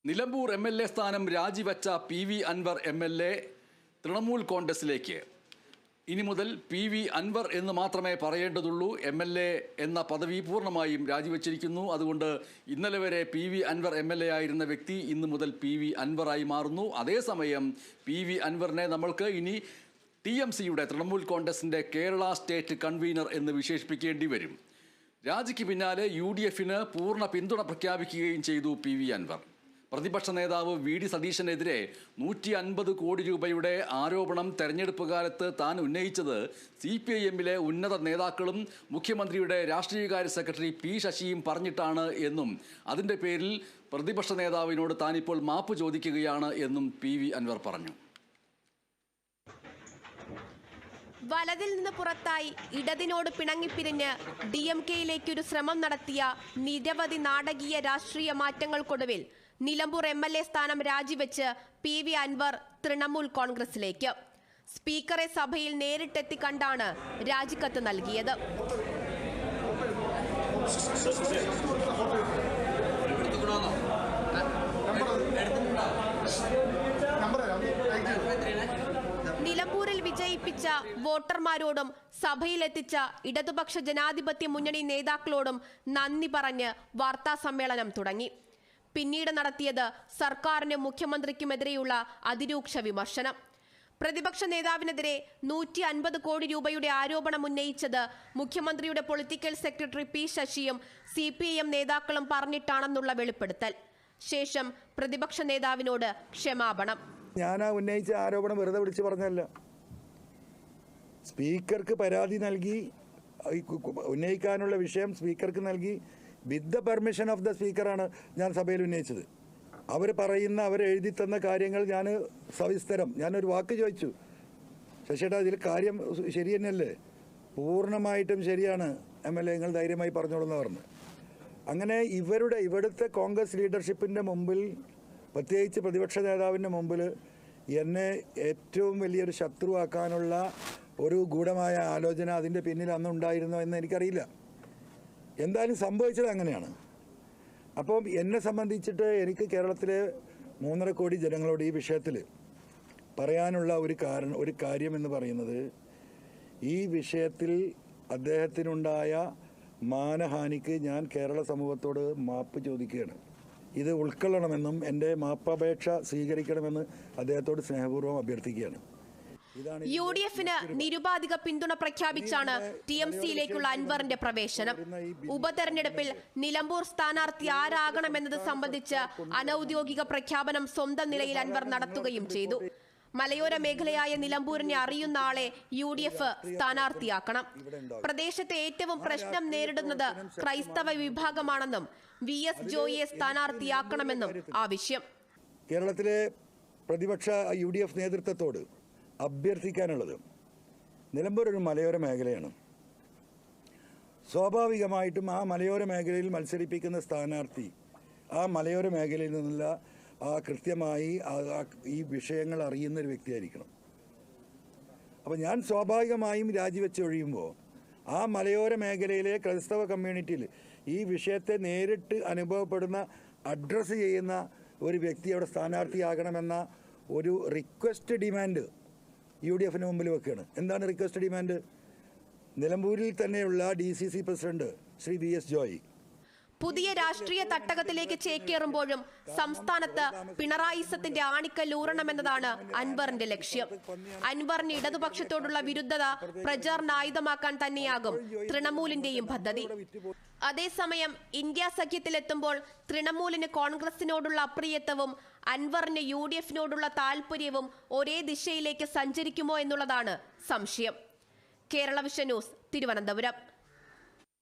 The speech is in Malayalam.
നിലമ്പൂർ എം.എൽ.എ സ്ഥാനം രാജിവെച്ച പി.വി. അൻവർ എം.എൽ.എ തൃണമൂൽ കോൺഗ്രസിലേക്ക്. ഇനി മുതൽ പി.വി. അൻവർ എന്ന് മാത്രമേ പറയേണ്ടതുള്ളൂ. എം.എൽ.എ എന്ന പദവി പൂർണ്ണമായും രാജിവെച്ചിരിക്കുന്നു. അതുകൊണ്ട് ഇന്നലെ വരെ പി.വി. അൻവർ എം.എൽ.എ ആയിരുന്ന വ്യക്തി ഇന്ന് മുതൽ പി.വി. അൻവറായി മാറുന്നു. അതേസമയം പി.വി. അൻവറിനെ നമ്മൾക്ക് ഇനി TMCയുടെ തൃണമൂൽ കോൺഗ്രസിൻ്റെ കേരള സ്റ്റേറ്റ് കൺവീനർ എന്ന് വിശേഷിപ്പിക്കേണ്ടി വരും. രാജിക്ക് പിന്നാലെ UDFന് പൂർണ്ണ പിന്തുണ പ്രഖ്യാപിക്കുകയും ചെയ്തു പി.വി. അൻവർ. പ്രതിപക്ഷ നേതാവ് VD സതീശനെതിരെ 150 കോടി രൂപയുടെ ആരോപണം തെരഞ്ഞെടുപ്പ് കാലത്ത് താൻ ഉന്നയിച്ചത് CPIMലെ ഉന്നത നേതാക്കളും മുഖ്യമന്ത്രിയുടെ രാഷ്ട്രീയകാര്യ സെക്രട്ടറി P. ശശിയും പറഞ്ഞിട്ടാണ് എന്നും അതിൻ്റെ പേരിൽ പ്രതിപക്ഷ നേതാവിനോട് താനിപ്പോൾ മാപ്പ് ചോദിക്കുകയാണ് എന്നും പി.വി. അൻവർ പറഞ്ഞു. വലതിൽ നിന്ന് പുറത്തായി ഇടതിനോട് പിണങ്ങിപ്പിരിഞ്ഞ് DMKയിലേക്കൊരു ശ്രമം നടത്തിയ നിരവധി നാടകീയ രാഷ്ട്രീയ മാറ്റങ്ങൾക്കൊടുവിൽ നിലമ്പൂർ MLA സ്ഥാനം രാജിവെച്ച് പി.വി. അൻവർ തൃണമൂൽ കോൺഗ്രസിലേക്ക്. സ്പീക്കറെ സഭയിൽ നേരിട്ടെത്തി കണ്ടാണ് രാജിക്കത്ത് നൽകിയത്. നിലമ്പൂരിൽ വിജയിപ്പിച്ച വോട്ടർമാരോടും സഭയിലെത്തിച്ച ഇടതുപക്ഷ ജനാധിപത്യ മുന്നണി നേതാക്കളോടും നന്ദി പറഞ്ഞ് വാർത്താ സമ്മേളനം തുടങ്ങി. പിന്നീട് നടത്തിയത് സർക്കാരിനും മുഖ്യമന്ത്രിക്കുമെതിരെയുള്ള അതിരൂക്ഷ വിമർശനം. പ്രതിപക്ഷ നേതാവിനെതിരെ 150 കോടി രൂപയുടെ ആരോപണം ഉന്നയിച്ചത് മുഖ്യമന്ത്രിയുടെ പൊളിറ്റിക്കൽ സെക്രട്ടറി P. ശശിയും CPIM നേതാക്കളും പറഞ്ഞിട്ടാണെന്നുള്ള വെളിപ്പെടുത്തൽ. ശേഷം പ്രതിപക്ഷ നേതാവിനോട് ക്ഷമാപണം. ഞാൻ ഉന്നയിച്ച ആരോപണം വെറുതെ വിളിച്ച് പറഞ്ഞല്ല. സ്പീക്കർക്ക് പരാതി നൽകി, ഉന്നയിക്കാനുള്ള വിഷയം സ്പീക്കർക്ക് നൽകി, with the permission of the സ്പീക്കറാണ് ഞാൻ സഭയിൽ ഉന്നയിച്ചത്. അവർ എഴുതി തന്ന കാര്യങ്ങൾ ഞാൻ സവിസ്തരം ഞാനൊരു വാക്ക് ചോദിച്ചു, ശശിയേട്ടാ ഇതിൽ കാര്യം ശരി തന്നെയല്ലേ? പൂർണ്ണമായിട്ടും ശരിയാണ് MLA, നിങ്ങൾ ധൈര്യമായി പറഞ്ഞോളൂന്ന് പറഞ്ഞു. അങ്ങനെ ഇവിടുത്തെ കോൺഗ്രസ് ലീഡർഷിപ്പിൻ്റെ മുമ്പിൽ, പ്രത്യേകിച്ച് പ്രതിപക്ഷ നേതാവിൻ്റെ മുമ്പിൽ എന്നെ ഏറ്റവും വലിയൊരു ശത്രുവാക്കാനുള്ള ഒരു ഗൂഢമായ ആലോചന അതിൻ്റെ പിന്നിൽ അന്നുണ്ടായിരുന്നോ എന്ന് എനിക്കറിയില്ല. എന്തായാലും സംഭവിച്ചത് അങ്ങനെയാണ്. അപ്പം എന്നെ സംബന്ധിച്ചിട്ട് എനിക്ക് കേരളത്തിലെ 3.5 കോടി ജനങ്ങളോട് ഈ വിഷയത്തിൽ പറയാനുള്ള ഒരു കാര്യം എന്ന് പറയുന്നത്, ഈ വിഷയത്തിൽ അദ്ദേഹത്തിനുണ്ടായ മാനഹാനിക്ക് ഞാൻ കേരള സമൂഹത്തോട് മാപ്പ് ചോദിക്കുകയാണ്. ഇത് ഉൾക്കൊള്ളണമെന്നും എൻ്റെ മാപ്പപേക്ഷ സ്വീകരിക്കണമെന്ന് അദ്ദേഹത്തോട് സ്നേഹപൂർവ്വം അഭ്യർത്ഥിക്കുകയാണ്. UDFന് നിരുപാധിക പിന്തുണ പ്രഖ്യാപിച്ചാണ് TMCയിലേക്കുള്ള അൻവറിന്റെ പ്രവേശനം. ഉപതെരഞ്ഞെടുപ്പിൽ നിലമ്പൂർ സ്ഥാനാർത്ഥി ആരാകണമെന്നത് സംബന്ധിച്ച് അനൌദ്യോഗിക പ്രഖ്യാപനം സ്വന്തം നിലയിൽ അൻവർ നടത്തുകയും ചെയ്തു. മലയോര മേഖലയായ നിലമ്പൂരിനെ അറിയുന്ന ആളെ UDF സ്ഥാനാർത്ഥിയാക്കണം. പ്രദേശത്തെ ഏറ്റവും പ്രശ്നം നേരിടുന്നത് ക്രൈസ്തവ വിഭാഗമാണെന്നും VS ജോയിയെ സ്ഥാനാർത്ഥിയാക്കണമെന്നും ആവശ്യം. കേരളത്തിലെ പ്രതിപക്ഷ UDF നേതൃത്വത്തോട് അഭ്യർത്ഥിക്കാനുള്ളത്, നിലമ്പൂർ ഒരു മലയോര മേഖലയാണ്. സ്വാഭാവികമായിട്ടും ആ മലയോര മേഖലയിൽ മത്സരിപ്പിക്കുന്ന സ്ഥാനാർത്ഥി ആ മലയോര മേഖലയിൽ നിന്നുള്ള കൃത്യമായി ഈ വിഷയങ്ങൾ അറിയുന്നൊരു വ്യക്തിയായിരിക്കണം. അപ്പോൾ ഞാൻ സ്വാഭാവികമായും രാജിവെച്ചൊഴിയുമ്പോൾ ആ മലയോര മേഖലയിലെ ക്രൈസ്തവ കമ്മ്യൂണിറ്റിയിൽ ഈ വിഷയത്തെ നേരിട്ട് അനുഭവപ്പെടുന്ന, അഡ്രസ്സ് ചെയ്യുന്ന ഒരു വ്യക്തി അവിടെ സ്ഥാനാർത്ഥിയാകണമെന്ന ഒരു റിക്വസ്റ്റ് ഡിമാൻഡ് UDFന് മുമ്പിൽ വെക്കുകയാണ്. എന്താണ് റിക്വസ്റ്റ് ഡിമാൻഡ്? നിലമ്പൂരിൽ തന്നെയുള്ള DCC president Shri VS Joy പുതിയ രാഷ്ട്രീയ തട്ടകത്തിലേക്ക് ചേക്കേറുമ്പോഴും സംസ്ഥാനത്ത് പിണറായിസത്തിന്റെ ആണിക്കൽ ഊറണമെന്നതാണ് അൻവറിന്റെ ലക്ഷ്യം. അൻവറിന് ഇടതുപക്ഷത്തോടുള്ള വിരുദ്ധത പ്രചാരണായുധമാക്കാൻ തന്നെയാകും തൃണമൂലിന്റെയും പദ്ധതി. അതേസമയം ഇന്ത്യ സഖ്യത്തിലെത്തുമ്പോൾ തൃണമൂലിന് കോൺഗ്രസിനോടുള്ള അപ്രിയത്വവും അൻവറിന് UDFനോടുള്ള താല്പര്യവും ഒരേ ദിശയിലേക്ക് സഞ്ചരിക്കുമോ എന്നുള്ളതാണ് സംശയം. Kerala vision news, Thiruvananthapuram.